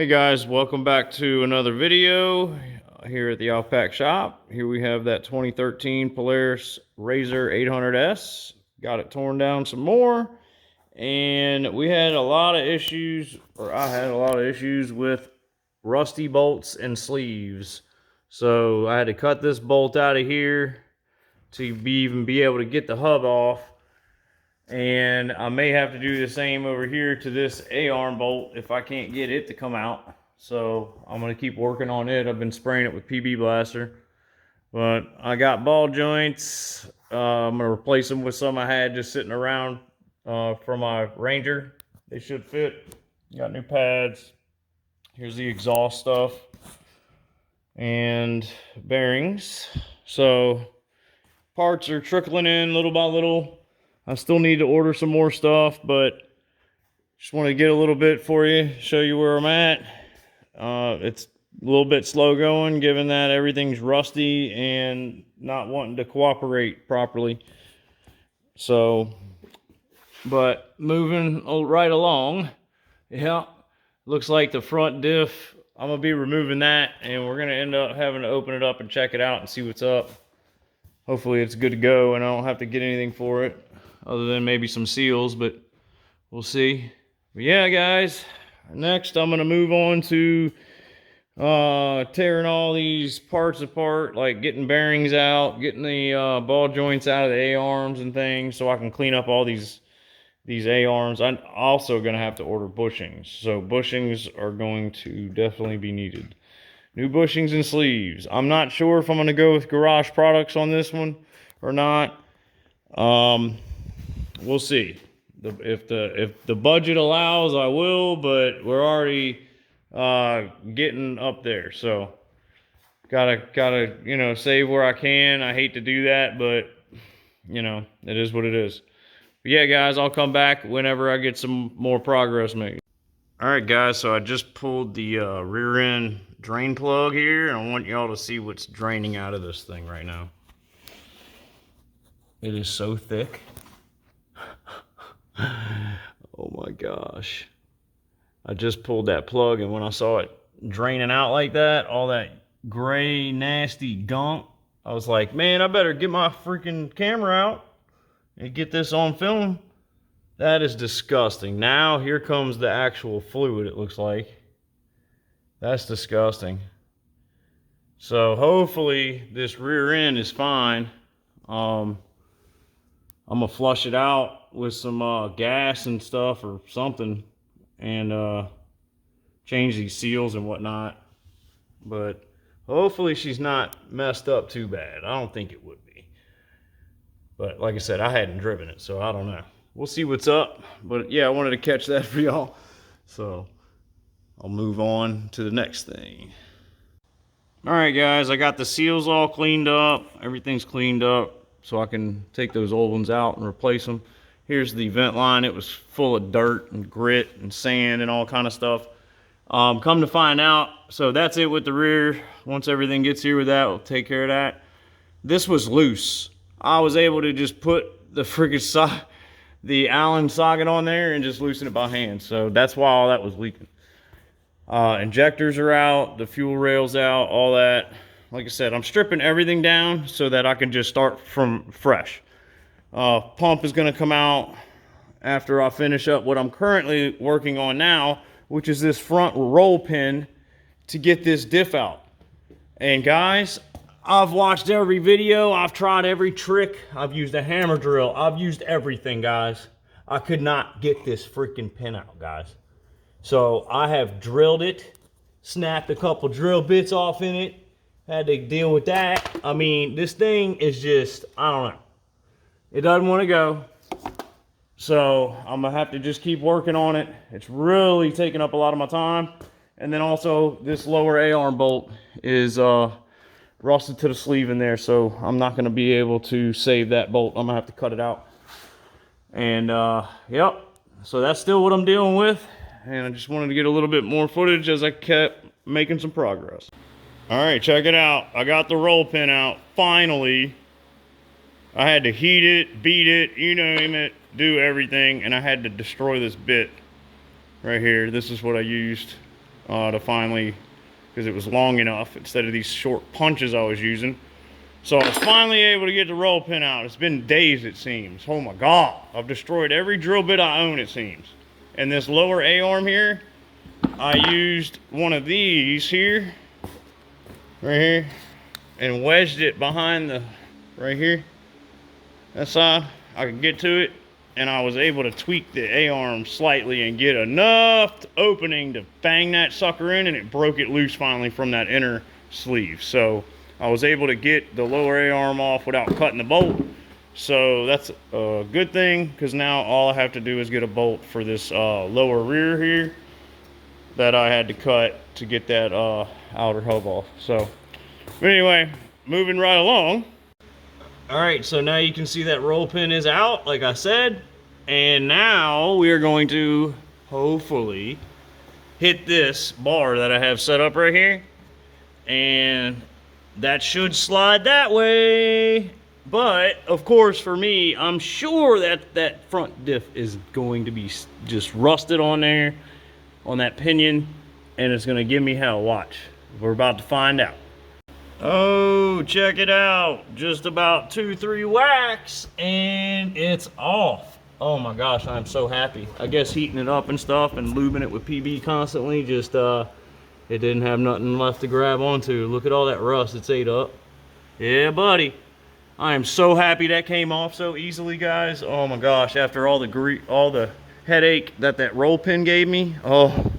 Hey guys, welcome back to another video here at the Outpack Shop. Here we have that 2013 Polaris RZR 800S. Got it torn down some more, and we had a lot of issues, or I had a lot of issues with rusty bolts and sleeves. So I had to cut this bolt out of here to even be able to get the hub off. And I may have to do the same over here to this A-arm bolt if I can't get it to come out. So I'm going to keep working on it. I've been spraying it with PB Blaster. But I got ball joints. I'm going to replace them with some I had just sitting around for my Ranger. They should fit. Got new pads. Here's the exhaust stuff. And bearings. So parts are trickling in little by little. I still need to order some more stuff, but just want to get a little bit for you, show you where I'm at. It's a little bit slow going, given that everything's rusty and not wanting to cooperate properly. So, but moving right along. Yeah, looks like the front diff, I'm going to be removing that, and we're going to end up having to open it up and check it out and see what's up. Hopefully it's good to go and I don't have to get anything for it, other than maybe some seals, but we'll see. But yeah, guys, next I'm going to move on to tearing all these parts apart, like getting bearings out, getting the ball joints out of the A-arms and things, so I can clean up all these A-arms. I'm also going to have to order bushings, so bushings are going to definitely be needed. New bushings and sleeves. I'm not sure if I'm going to go with Garage Products on this one or not. We'll see. If the budget allows, I will, but we're already getting up there, so gotta save where I can. I hate to do that, but it is what it is. But yeah, guys, I'll come back whenever I get some more progress made. All right, guys, so I just pulled the rear end drain plug here, and I want y'all to see what's draining out of this thing right now. It is so thick. Oh my gosh. I just pulled that plug, and when I saw it draining out like that, all that gray, nasty gunk, I was like, man, I better get my freaking camera out and get this on film. That is disgusting. Now, here comes the actual fluid, it looks like. That's disgusting. So, hopefully, this rear end is fine. I'm going to flush it out with some gas and stuff or something, and change these seals and whatnot. But hopefully she's not messed up too bad. I don't think it would be. But like I said, I hadn't driven it, so I don't know. We'll see what's up. But yeah, I wanted to catch that for y'all. So I'll move on to the next thing. All right, guys, I got the seals all cleaned up. Everything's cleaned up, so I can take those old ones out and replace them. Here's the vent line. It was full of dirt and grit and sand and all kind of stuff. Come to find out, so that's it with the rear. Once everything gets here with that, we'll take care of that. This was loose. I was able to just put the Allen socket on there and just loosen it by hand. So that's why all that was leaking. Injectors are out, the fuel rail's out, all that. Like I said, I'm stripping everything down so that I can just start from fresh. Pump is going to come out after I finish up what I'm currently working on now, which is this front roll pin to get this diff out. And guys, I've watched every video, I've tried every trick, I've used a hammer drill, I've used everything, guys. I could not get this freaking pin out, guys. So I have drilled it, snapped a couple drill bits off in it, had to deal with that. I mean, this thing is just, I don't know. It doesn't want to go. So I'm gonna have to just keep working on it. It's really taking up a lot of my time. And then also this lower A-arm bolt is rusted to the sleeve in there, so I'm not gonna be able to save that bolt. I'm gonna have to cut it out. And yep, so that's still what I'm dealing with. And I just wanted to get a little bit more footage as I kept making some progress. All right, check it out. I got the roll pin out, finally. I had to heat it, beat it, you name it, do everything, and I had to destroy this bit right here. This is what I used. to finally, because it was long enough instead of these short punches I was using. So I was finally able to get the roll pin out. It's been days, it seems. Oh my God, I've destroyed every drill bit I own, it seems. And this lower A-arm here, I used one of these here, right here, and wedged it behind the, right here, that side. I could get to it, and I was able to tweak the A-arm slightly and get enough opening to bang that sucker in, and it broke it loose finally from that inner sleeve. So I was able to get the lower A-arm off without cutting the bolt. So that's a good thing, because now all I have to do is get a bolt for this lower rear here that I had to cut to get that outer hub off. So, but anyway, moving right along. All right, so now you can see that roll pin is out, like I said. And now we are going to hopefully hit this bar that I have set up right here. And that should slide that way. But, of course, for me, I'm sure that that front diff is going to be just rusted on there, on that pinion, and it's going to give me hell. Watch. We're about to find out. Oh, check it out. Just about 2-3 whacks, and it's off. Oh my gosh, I'm so happy. I guess heating it up and stuff and lubing it with PB constantly, just, it didn't have nothing left to grab onto. Look at all that rust it's ate up. Yeah, buddy. I am so happy that came off so easily, guys. Oh my gosh, after all the headache that roll pin gave me, oh,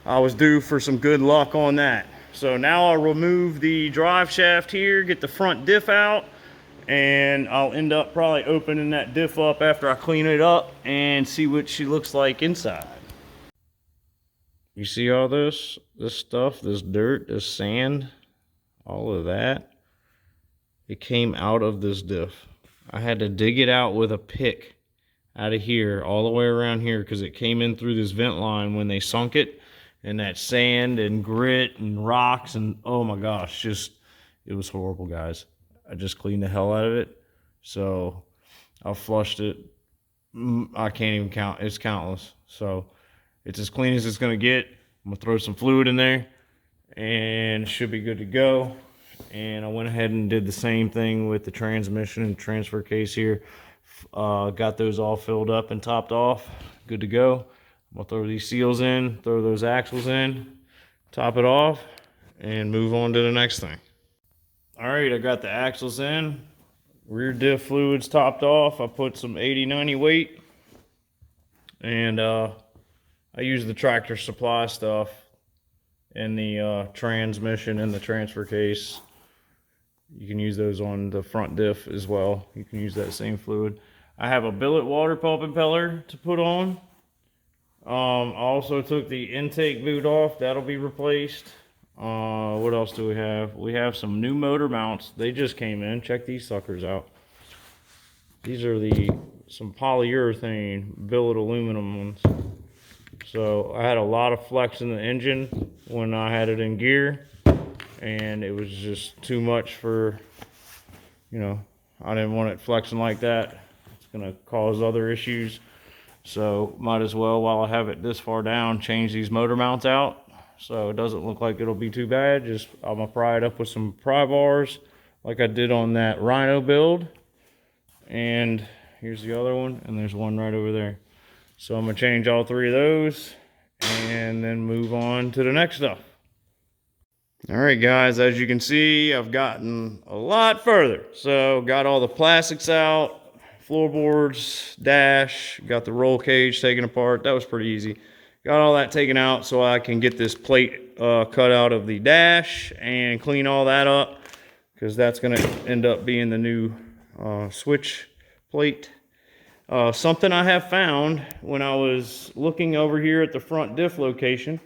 I was due for some good luck on that. So now I'll remove the drive shaft here, get the front diff out, and I'll end up probably opening that diff up after I clean it up and see what she looks like inside. You see all this stuff, this dirt, this sand, all of that? It came out of this diff. I had to dig it out with a pick out of here, all the way around here, because it came in through this vent line when they sunk it. And that sand and grit and rocks and oh my gosh, it was horrible, guys. I just cleaned the hell out of it. So I flushed it. I can't even count. It's countless. So it's as clean as it's gonna get. I'm gonna throw some fluid in there and it should be good to go. And I went ahead and did the same thing with the transmission and transfer case here. Got those all filled up and topped off. Good to go. I'm gonna throw these seals in, throw those axles in, top it off, and move on to the next thing. All right, I got the axles in, rear diff fluids topped off. I put some 80-90 weight, and I use the Tractor Supply stuff in the transmission and the transfer case. You can use those on the front diff as well. You can use that same fluid. I have a billet water pump impeller to put on. I also took the intake boot off. That'll be replaced. What else do we have? We have some new motor mounts. They just came in. Check these suckers out. These are some polyurethane billet aluminum ones. So I had a lot of flex in the engine when I had it in gear, and it was just too much for, I didn't want it flexing like that. It's gonna cause other issues. So might as well, while I have it this far down, change these motor mounts out so it doesn't look like it'll be too bad. I'm gonna pry it up with some pry bars like I did on that Rhino build. And here's the other one, and there's one right over there. So I'm gonna change all three of those and then move on to the next stuff. All right, guys, as you can see, I've gotten a lot further. So got all the plastics out, floorboards, dash, got the roll cage taken apart. That was pretty easy. Got all that taken out so I can get this plate cut out of the dash and clean all that up, because that's going to end up being the new switch plate. Something I have found when I was looking over here at the front diff location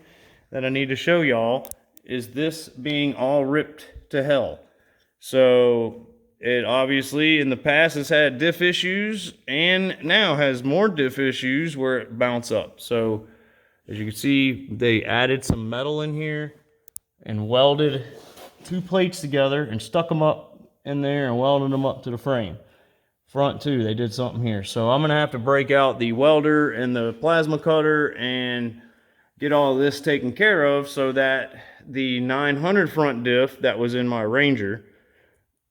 that I need to show y'all is this being all ripped to hell. So it obviously in the past has had diff issues and now has more diff issues where it bounce up. So as you can see, they added some metal in here and welded two plates together and stuck them up in there and welded them up to the frame. Front too, they did something here. So I'm gonna have to break out the welder and the plasma cutter and get all this taken care of so that the 900 front diff that was in my Ranger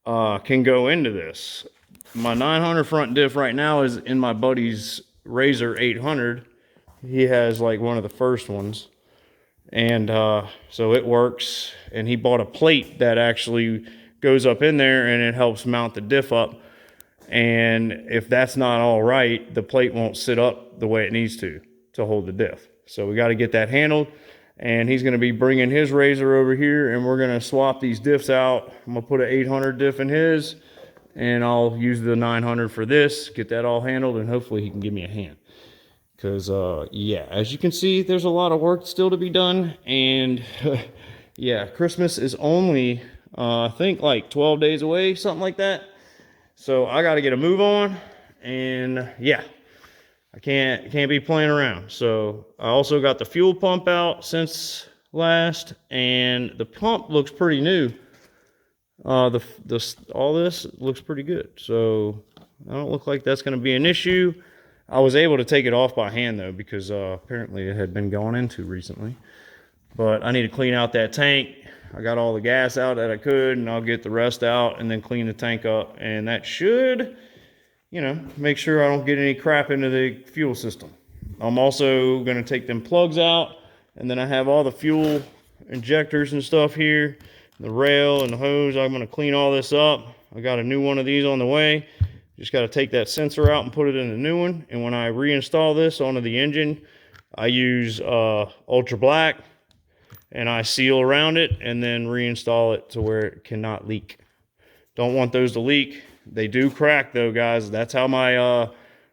can go into this. My 900 front diff right now is in my buddy's RZR 800. He has like one of the first ones. And so it works. And he bought a plate that actually goes up in there and it helps mount the diff up. And if that's not all right, the plate won't sit up the way it needs to hold the diff. So we got to get that handled. And he's going to be bringing his RZR over here, and we're going to swap these diffs out. I'm going to put an 800 diff in his, and I'll use the 900 for this, get that all handled, and hopefully he can give me a hand. Because, yeah, as you can see, there's a lot of work still to be done. And, yeah, Christmas is only, I think, like 12 days away, something like that. So I got to get a move on, and, yeah. I can't be playing around. So I also got the fuel pump out since last, and the pump looks pretty new. All this looks pretty good. So I don't look like that's going to be an issue. I was able to take it off by hand though, because apparently it had been gone into recently. But I need to clean out that tank. I got all the gas out that I could, and I'll get the rest out and then clean the tank up, and that should, you know, make sure I don't get any crap into the fuel system. I'm also going to take them plugs out, and then I have all the fuel injectors and stuff here, the rail and the hose. I'm going to clean all this up. I got a new one of these on the way. Just got to take that sensor out and put it in the new one. And when I reinstall this onto the engine, I use Ultra Black, and I seal around it and then reinstall it to where it cannot leak. Don't want those to leak. They do crack though, guys. That's how my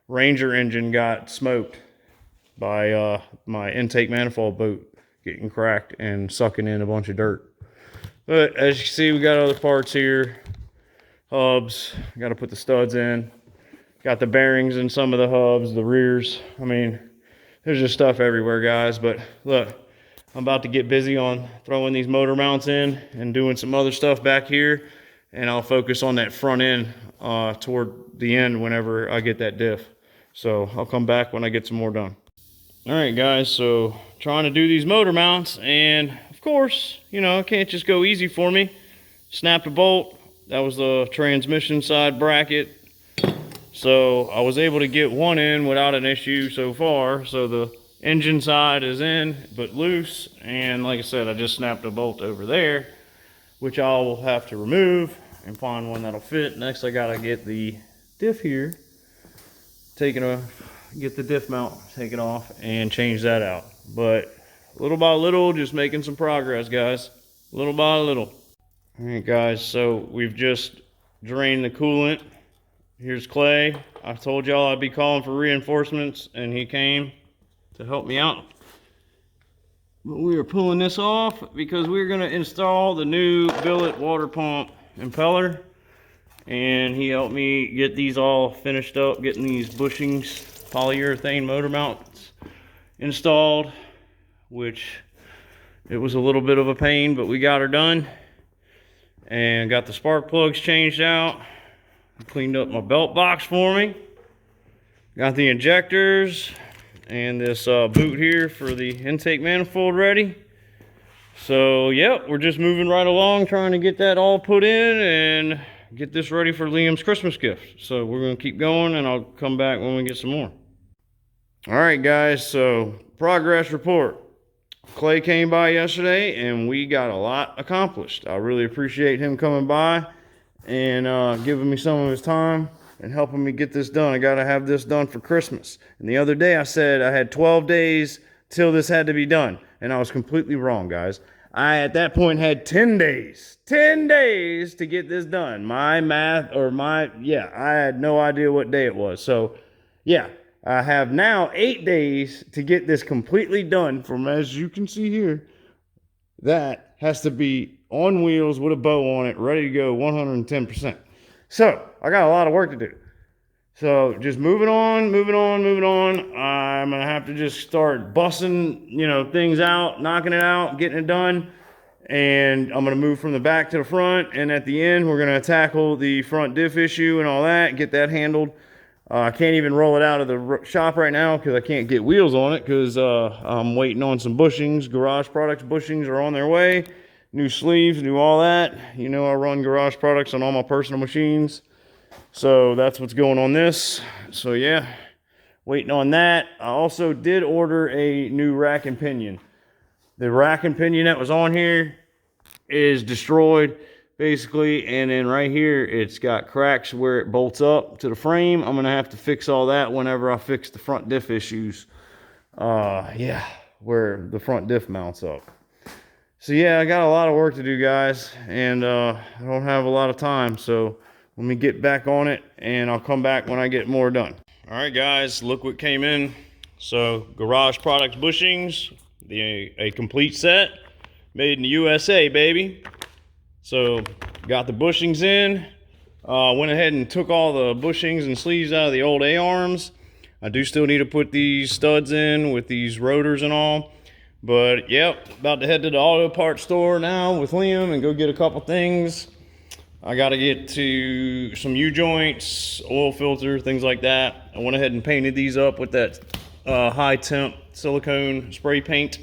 Ranger engine got smoked, by my intake manifold boat getting cracked and sucking in a bunch of dirt. But as you can see, we got other parts here. Hubs, got to put the studs in. Got the bearings in some of the hubs, the rears. I mean, there's just stuff everywhere, guys. But look, I'm about to get busy on throwing these motor mounts in and doing some other stuff back here. And I'll focus on that front end toward the end whenever I get that diff. So I'll come back when I get some more done. All right, guys, so trying to do these motor mounts, and of course, you know, it can't just go easy for me. Snapped a bolt. That was the transmission side bracket. So I was able to get one in without an issue so far. So the engine side is in, but loose. And like I said, I just snapped a bolt over there, which I will have to remove and find one that'll fit. Next, I gotta get the diff here, get the diff mount taken off and change that out. But little by little, just making some progress, guys. Little by little. All right, guys, so we've just drained the coolant. Here's Clay. I told y'all I'd be calling for reinforcements, and he came to help me out. But we are pulling this off because we're going to install the new billet water pump impeller, and he helped me get these all finished up, getting these bushings, polyurethane motor mounts installed, which it was a little bit of a pain, but we got her done. And got the spark plugs changed out, cleaned up my belt box for me, got the injectors and this boot here for the intake manifold ready. So yep, we're just moving right along, trying to get that all put in and get this ready for Liam's Christmas gift. So we're going to keep going, and I'll come back when we get some more. All right, guys, so progress report. Clay came by yesterday, and we got a lot accomplished. I really appreciate him coming by and giving me some of his time and helping me get this done. I got to have this done for Christmas. And the other day I said I had 12 days till this had to be done, and I was completely wrong, guys. I, at that point, had 10 days. 10 days to get this done. My math, I had no idea what day it was. So, yeah. I have now 8 days to get this completely done. From, as you can see here, that has to be on wheels with a bow on it, ready to go 110%. So I got a lot of work to do. So just moving on. I'm gonna have to just start busting, you know, things out, knocking it out, getting it done. And I'm gonna move from the back to the front. And at the end, we're gonna tackle the front diff issue and all that, get that handled. I can't even roll it out of the shop right now because I can't get wheels on it because I'm waiting on some bushings. Garage Products bushings are on their way. New sleeves, new all that. You know, I run Garage Products on all my personal machines. So that's what's going on this. So yeah, waiting on that. I also did order a new rack and pinion. The rack and pinion that was on here is destroyed basically, and then right here it's got cracks where it bolts up to the frame. I'm gonna have to fix all that whenever I fix the front diff issues. Yeah, where the front diff mounts up. So yeah, I got a lot of work to do, guys, and I don't have a lot of time, so let me get back on it and I'll come back when I get more done. All right, guys, look what came in. So Garage Products bushings, a complete set, made in the USA, baby. So got the bushings in, went ahead and took all the bushings and sleeves out of the old A-arms. I do still need to put these studs in with these rotors and all. But yep, about to head to the auto parts store now with Liam and go get a couple things. I got to get to some U-joints, oil filter, things like that. I went ahead and painted these up with that high temp silicone spray paint.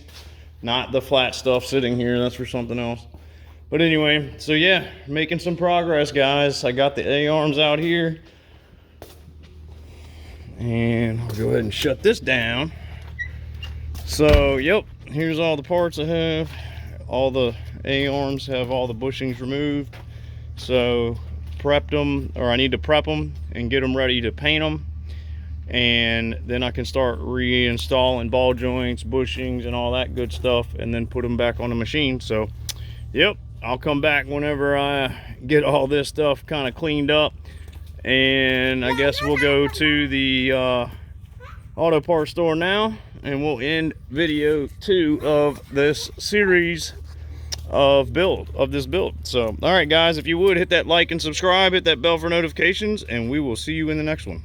Not the flat stuff sitting here, that's for something else. But anyway, so yeah, making some progress, guys. I got the A-arms out here. And I'll go ahead and shut this down. So, yep, here's all the parts I have. All the A-arms have all the bushings removed. So, prepped them, or I need to prep them and get them ready to paint them. And then I can start reinstalling ball joints, bushings, and all that good stuff, and then put them back on the machine. So, yep. I'll come back whenever I get all this stuff kind of cleaned up, and I guess we'll go to the auto parts store now, and we'll end video 2 of this series of this build. So all right, guys, if you would hit that like and subscribe, hit that bell for notifications, and we will see you in the next one.